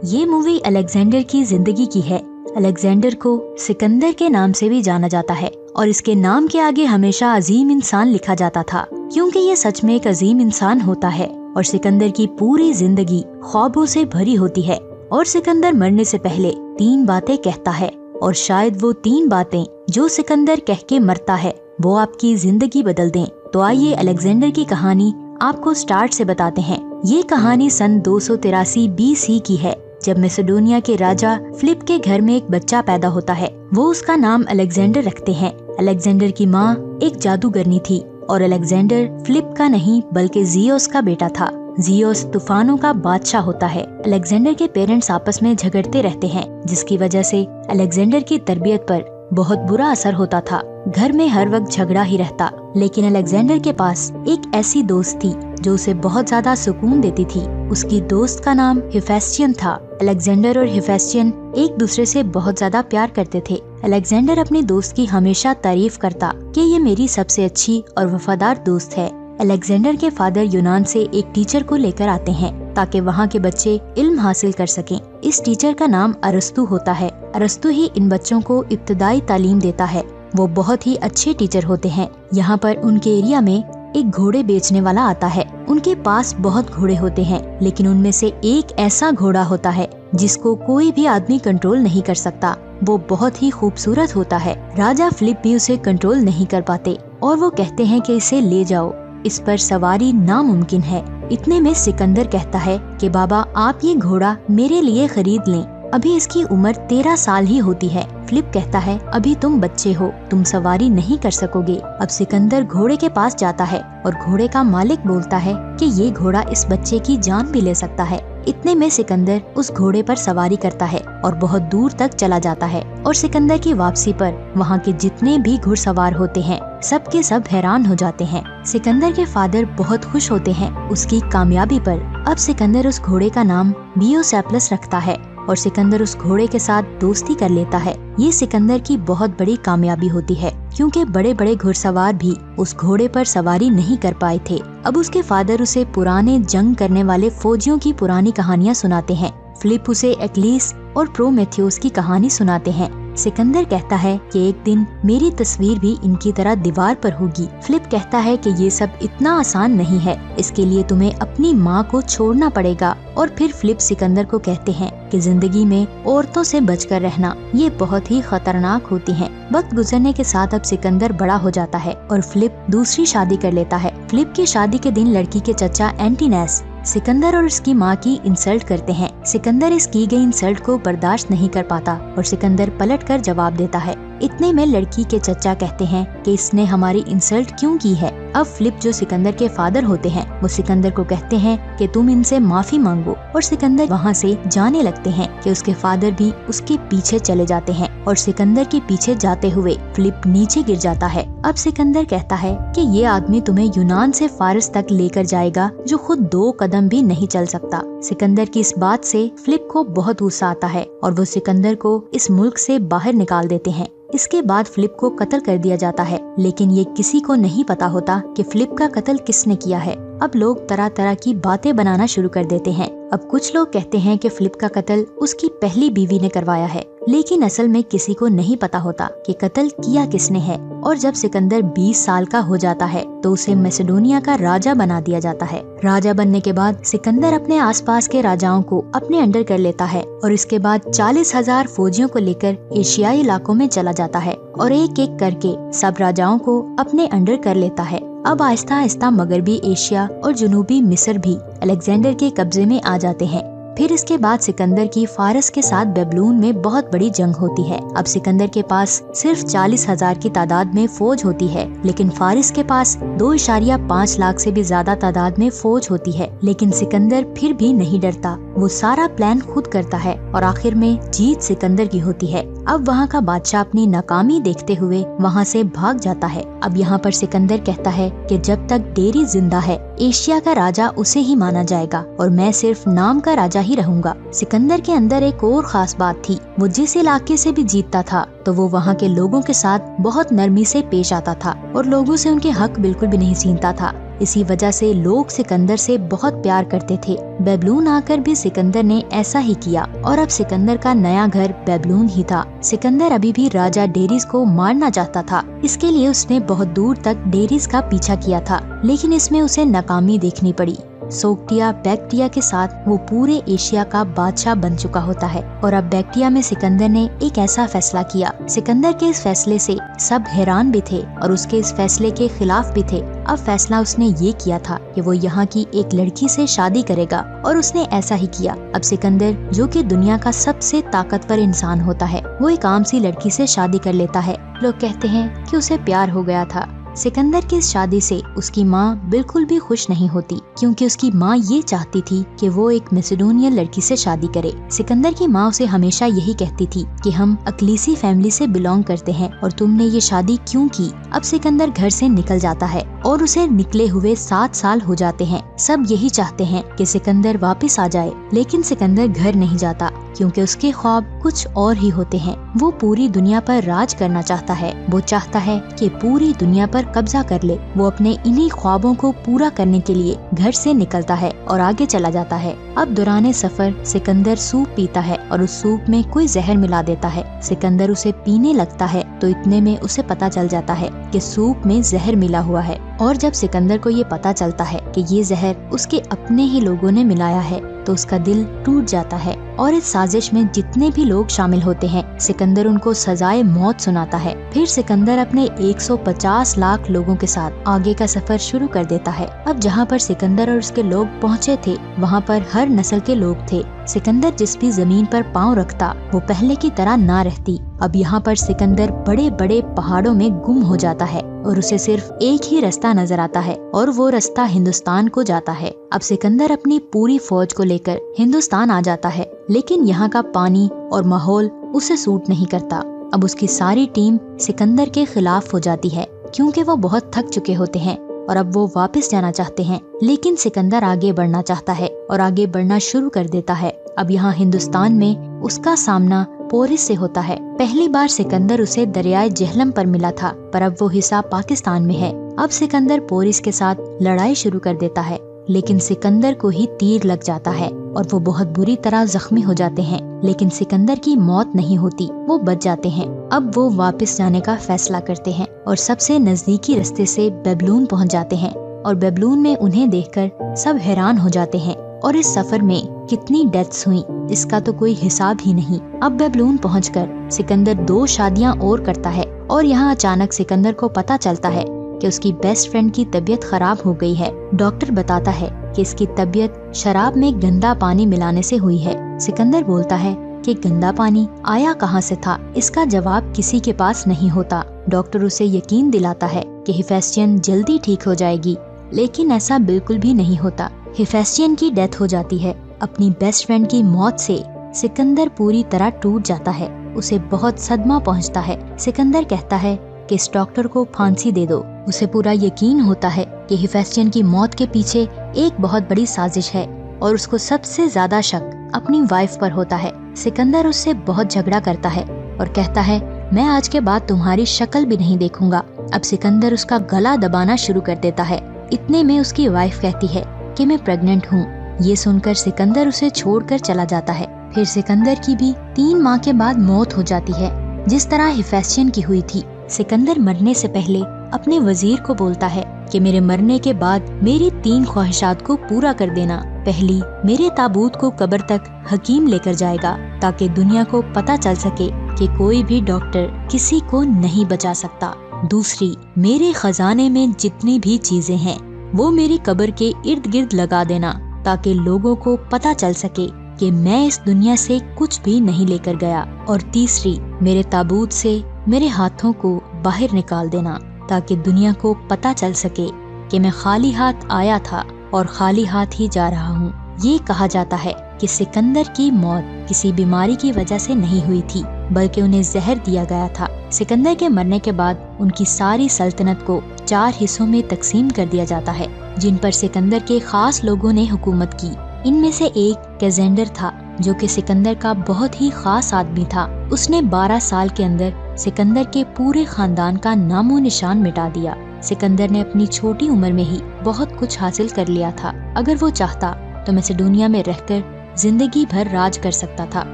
ये movie Alexander की जिंदगी की है। अलेक्जेंडर को सिकंदर के नाम से भी जाना जाता है और इसके नाम के आगे हमेशा अजीम इंसान लिखा जाता था, क्योंकि ये सच में एक अजीम इंसान होता है। और सिकंदर की पूरी जिंदगी ख्वाबों से भरी होती है और सिकंदर मरने से पहले 3 बातें कहता है, और शायद वो 3 बातें जो सिकंदर कह के मरता है वो आपकी जिंदगी बदल दें। तो आइए अलेक्जेंडर की कहानी आपको स्टार्ट से बताते हैं। ये कहानी सन 283 BC की है, जब मैसेडोनिया के राजा फिलिप के घर में एक बच्चा पैदा होता है। वो उसका नाम अलेक्जेंडर रखते हैं। अलेक्जेंडर की माँ एक जादूगरनी थी और अलेक्जेंडर फिलिप का नहीं बल्कि जियोस का बेटा था। जियोस तूफानों का बादशाह होता है। अलेक्जेंडर के पेरेंट्स आपस में झगड़ते रहते हैं, जिसकी वजह से अलेक्जेंडर की तरबियत पर बहुत बुरा असर होता था। घर में हर वक्त झगड़ा ही रहता, लेकिन अलेक्जेंडर के पास एक ऐसी दोस्त थी जो उसे बहुत ज्यादा सुकून देती थी। उसकी दोस्त का नाम हिफेस्टियन था। अलेक्जेंडर और हिफेस्टियन एक दूसरे से बहुत ज्यादा प्यार करते थे। अलेक्जेंडर अपनी दोस्त की हमेशा तारीफ करता कि ये मेरी सबसे अच्छी और वफादार दोस्त है। अलेक्जेंडर के फादर यूनान से एक टीचर को लेकर आते हैं ताकि वहाँ के बच्चे इल्म हासिल कर सकें। इस टीचर का नाम अरस्तु होता है। अरस्तु ही इन बच्चों को इब्तदाई तालीम देता है। वो बहुत ही अच्छे टीचर होते हैं। यहाँ पर उनके एरिया में एक घोड़े बेचने वाला आता है। उनके पास बहुत घोड़े होते हैं, लेकिन उनमें से एक ऐसा घोड़ा होता है जिसको कोई भी आदमी कंट्रोल नहीं कर सकता। वो बहुत ही खूबसूरत होता है। राजा फिलिप भी उसे कंट्रोल नहीं कर पाते और वो कहते हैं कि इसे ले जाओ, इस पर सवारी नामुमकिन है। इतने में सिकंदर कहता है कि बाबा आप ये घोड़ा मेरे लिए खरीद लें, अभी इसकी उम्र 13 साल ही होती है। फिलिप कहता है अभी तुम बच्चे हो, तुम सवारी नहीं कर सकोगे। अब सिकंदर घोड़े के पास जाता है और घोड़े का मालिक बोलता है कि ये घोड़ा इस बच्चे की जान भी ले सकता है। इतने में सिकंदर उस घोड़े पर सवारी करता है और बहुत दूर तक चला जाता है। और सिकंदर की वापसी पर वहाँ के जितने भी घुड़सवार होते हैं सब के सब हैरान हो जाते हैं। सिकंदर के फादर बहुत खुश होते हैं उसकी कामयाबी पर। अब सिकंदर उस घोड़े का नाम बियोसेप्लस रखता है और सिकंदर उस घोड़े के साथ दोस्ती कर लेता है। ये सिकंदर की बहुत बड़ी कामयाबी होती है, क्योंकि बड़े बड़े घुड़सवार भी उस घोड़े पर सवारी नहीं कर पाए थे। अब उसके फादर उसे पुराने जंग करने वाले फौजियों की पुरानी कहानियाँ सुनाते हैं। फिलिप उसे एक्लीस और प्रोमेथियोस की कहानी सुनाते हैं। सिकंदर कहता है कि एक दिन मेरी तस्वीर भी इनकी तरह दीवार पर होगी। फिलिप कहता है कि ये सब इतना आसान नहीं है, इसके लिए तुम्हें अपनी माँ को छोड़ना पड़ेगा। और फिर फिलिप सिकंदर को कहते हैं कि जिंदगी में औरतों से बचकर रहना ये बहुत ही खतरनाक होती हैं। वक्त गुजरने के साथ अब सिकंदर बड़ा हो जाता है और फिलिप दूसरी शादी कर लेता है। फिलिप की शादी के दिन लड़की के चचा एंटीनेस सिकंदर और उसकी माँ की इंसल्ट करते हैं। सिकंदर इस की गई इंसल्ट को बर्दाश्त नहीं कर पाता और सिकंदर पलटकर जवाब देता है। इतने में लड़की के चचा कहते हैं कि इसने हमारी इंसल्ट क्यों की है। अब फिलिप जो सिकंदर के फादर होते हैं वो सिकंदर को कहते हैं कि तुम इनसे माफी मांगो, और सिकंदर वहाँ से जाने लगते हैं कि उसके फादर भी उसके पीछे चले जाते हैं और सिकंदर के पीछे जाते हुए फिलिप नीचे गिर जाता है। अब सिकंदर कहता है कि ये आदमी तुम्हें यूनान से फारस तक लेकर जाएगा जो खुद 2 कदम भी नहीं चल सकता। सिकंदर की इस बात से फिलिप को बहुत गुस्सा आता है और वो सिकंदर को इस मुल्क से बाहर निकाल देते हैं। इसके बाद फिलिप को कत्ल कर दिया जाता है, लेकिन ये किसी को नहीं पता होता कि फिलिप का कत्ल किसने किया है। अब लोग तरह तरह की बातें बनाना शुरू कर देते हैं। अब कुछ लोग कहते हैं कि फिलिप का कत्ल उसकी पहली बीवी ने करवाया है, लेकिन असल में किसी को नहीं पता होता कि कत्ल किया किसने है। और जब सिकंदर 20 साल का हो जाता है तो उसे मैसेडोनिया का राजा बना दिया जाता है। राजा बनने के बाद सिकंदर अपने आसपास के राजाओं को अपने अंडर कर लेता है और इसके बाद 40,000 फौजियों को लेकर एशियाई इलाकों में चला जाता है और एक एक करके सब राजाओं को अपने अंडर कर लेता है। अब आहिस्ता आहिस्ता मगरबी एशिया और जनूबी मिस्र भी अलेक्जेंडर के कब्जे में आ जाते हैं। फिर इसके बाद सिकंदर की फारस के साथ बेबलून में बहुत बड़ी जंग होती है। अब सिकंदर के पास सिर्फ 40,000 की तादाद में फौज होती है, लेकिन फारिस के पास 2.5 लाख से भी ज्यादा तादाद में फौज होती है। लेकिन सिकंदर फिर भी नहीं डरता, वो सारा प्लान खुद करता है और आखिर में जीत सिकंदर की होती है। अब वहाँ का बादशाह अपनी नाकामी देखते हुए वहाँ से भाग जाता है। अब यहाँ पर सिकंदर कहता है कि जब तक डेरी जिंदा है एशिया का राजा उसे ही माना जाएगा और मैं सिर्फ नाम का राजा हमेशा ही रहूंगा। सिकंदर के अंदर एक और खास बात थी, वो जिस इलाके से भी जीतता था तो वो वहाँ के लोगों के साथ बहुत नरमी से पेश आता था और लोगों से उनके हक बिल्कुल भी नहीं छीनता था। इसी वजह से लोग सिकंदर से बहुत प्यार करते थे। बेबलून आकर भी सिकंदर ने ऐसा ही किया और अब सिकंदर का नया घर बेबलून ही था। सिकंदर अभी भी राजा डेरिस को मारना चाहता था। इसके लिए उसने बहुत दूर तक डेरिस का पीछा किया था, लेकिन इसमें उसे नाकामी देखनी पड़ी। सोक्टिया बैक्टिया के साथ वो पूरे एशिया का बादशाह बन चुका होता है और अब बैक्टिया में सिकंदर ने एक ऐसा फैसला किया। सिकंदर के इस फैसले से सब हैरान भी थे और उसके इस फैसले के खिलाफ भी थे। अब फैसला उसने ये किया था कि वो यहाँ की एक लड़की से शादी करेगा और उसने ऐसा ही किया। अब सिकंदर, जो कि दुनिया का सबसे ताकतवर इंसान होता है, वो एक आम सी लड़की से शादी कर लेता है। लोग कहते हैं कि उसे प्यार हो गया था। सिकंदर की इस शादी से उसकी माँ बिल्कुल भी खुश नहीं होती, क्योंकि उसकी माँ ये चाहती थी कि वो एक मैसेडोनियन लड़की से शादी करे। सिकंदर की माँ उसे हमेशा यही कहती थी कि हम अकलीसी फैमिली से बिलोंग करते हैं और तुमने ये शादी क्यों की। अब सिकंदर घर से निकल जाता है और उसे निकले हुए 7 साल हो जाते हैं। सब यही चाहते हैं कि सिकंदर वापस आ जाए, लेकिन सिकंदर घर नहीं जाता, क्योंकि उसके ख्वाब कुछ और ही होते हैं। वो पूरी दुनिया पर राज करना चाहता है। वो चाहता है कि पूरी दुनिया पर कब्जा कर ले। वो अपने इन्हीं ख्वाबों को पूरा करने के लिए घर से निकलता है और आगे चला जाता है। अब दौरान सफर सिकंदर सूप पीता है और उस सूप में कोई जहर मिला देता है। सिकंदर उसे पीने लगता है तो इतने में उसे पता चल जाता है कि सूप में जहर मिला हुआ है। और जब सिकंदर को ये पता चलता है कि ये जहर उसके अपने ही लोगों ने मिलाया है तो उसका दिल टूट जाता है और इस साजिश में जितने भी लोग शामिल होते हैं, सिकंदर उनको सजाए मौत सुनाता है। फिर सिकंदर अपने 150 लाख लोगों के साथ आगे का सफर शुरू कर देता है। अब जहाँ पर सिकंदर और उसके लोग पहुँचे थे, वहाँ पर हर नस्ल के लोग थे। सिकंदर जिस भी जमीन पर पांव रखता वो पहले की तरह ना रहती। अब यहाँ पर सिकंदर बड़े बड़े पहाड़ों में गुम हो जाता है और उसे सिर्फ एक ही रास्ता नजर आता है और वो रास्ता हिंदुस्तान को जाता है। अब सिकंदर अपनी पूरी फौज को लेकर हिंदुस्तान आ जाता है, लेकिन यहाँ का पानी और माहौल उसे सूट नहीं करता। अब उसकी सारी टीम सिकंदर के खिलाफ हो जाती है, क्योंकि वो बहुत थक चुके होते हैं और अब वो वापस जाना चाहते हैं। लेकिन सिकंदर आगे बढ़ना चाहता है और आगे बढ़ना शुरू कर देता है। अब यहाँ हिंदुस्तान में उसका सामना पोरिस से होता है। पहली बार सिकंदर उसे दरियाए जेहलम पर मिला था, पर अब वो हिस्सा पाकिस्तान में है। अब सिकंदर पोरिस के साथ लड़ाई शुरू कर देता है, लेकिन सिकंदर को ही तीर लग जाता है और वो बहुत बुरी तरह जख्मी हो जाते हैं। लेकिन सिकंदर की मौत नहीं होती, वो बच जाते हैं। अब वो वापस जाने का फैसला करते हैं और सबसे नजदीकी रास्ते से बेबलून पहुंच जाते हैं और बेबलून में उन्हें देखकर सब हैरान हो जाते हैं। और इस सफर में कितनी डेथ्स हुई इसका तो कोई हिसाब ही नहीं। अब बेबलून पहुंचकर सिकंदर 2 शादियां और करता है और यहाँ अचानक सिकंदर को पता चलता है कि उसकी बेस्ट फ्रेंड की तबीयत खराब हो गई है। डॉक्टर बताता है कि इसकी तबीयत शराब में गंदा पानी मिलाने से हुई है। सिकंदर बोलता है कि गंदा पानी आया कहाँ से था। इसका जवाब किसी के पास नहीं होता। डॉक्टर उसे यकीन दिलाता है कि हिफेस्टियन जल्दी ठीक हो जाएगी, लेकिन ऐसा बिल्कुल भी नहीं होता। हिफेस्टियन की डेथ हो जाती है। अपनी बेस्ट फ्रेंड की मौत से सिकंदर पूरी तरह टूट जाता है। उसे बहुत सदमा पहुंचता है। सिकंदर कहता है कि इस डॉक्टर को फांसी दे दो। उसे पूरा यकीन होता है कि हिफेस्टियन की मौत के पीछे एक बहुत बड़ी साजिश है और उसको सबसे ज्यादा शक अपनी वाइफ पर होता है। सिकंदर उससे बहुत झगड़ा करता है और कहता है, मैं आज के बाद तुम्हारी शक्ल भी नहीं देखूंगा। अब सिकंदर उसका गला दबाना शुरू कर देता है। इतने में उसकी वाइफ कहती है कि मैं प्रेग्नेंट हूँ। ये सुनकर सिकंदर उसे छोड़कर चला जाता है। फिर सिकंदर की भी 3 माह के बाद मौत हो जाती है, जिस तरह हिफेस्टियन की हुई थी। सिकंदर मरने से पहले अपने वजीर को बोलता है कि मेरे मरने के बाद मेरी 3 ख्वाहिशात को पूरा कर देना। पहली, मेरे ताबूत को कब्र तक हकीम लेकर जाएगा ताकि दुनिया को पता चल सके कि कोई भी डॉक्टर किसी को नहीं बचा सकता। दूसरी, मेरे खजाने में जितनी भी चीजें हैं वो मेरी कब्र के इर्द गिर्द लगा देना ताकि लोगों को पता चल सके कि मैं इस दुनिया से कुछ भी नहीं लेकर गया। और तीसरी, मेरे ताबूत से मेरे हाथों को बाहर निकाल देना ताकि दुनिया को पता चल सके कि मैं खाली हाथ आया था और खाली हाथ ही जा रहा हूँ। ये कहा जाता है कि सिकंदर की मौत किसी बीमारी की वजह से नहीं हुई थी, बल्कि उन्हें जहर दिया गया था। सिकंदर के मरने के बाद उनकी सारी सल्तनत को 4 हिस्सों में तकसीम कर दिया जाता है, जिन पर सिकंदर के खास लोगों ने हुकूमत की। इनमें से एक कैजेंडर था, जो कि सिकंदर का बहुत ही खास आदमी था। उसने 12 साल के अंदर सिकंदर के पूरे खानदान का नामो निशान मिटा दिया। सिकंदर ने अपनी छोटी उम्र में ही बहुत कुछ हासिल कर लिया था। अगर वो चाहता तो मैसेडोनिया में रहकर जिंदगी भर राज कर सकता था,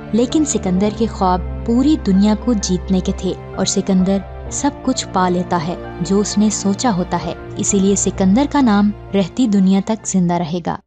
लेकिन सिकंदर के ख्वाब पूरी दुनिया को जीतने के थे और सिकंदर सब कुछ पा लेता है जो उसने सोचा होता है। इसीलिए सिकंदर का नाम रहती दुनिया तक जिंदा रहेगा।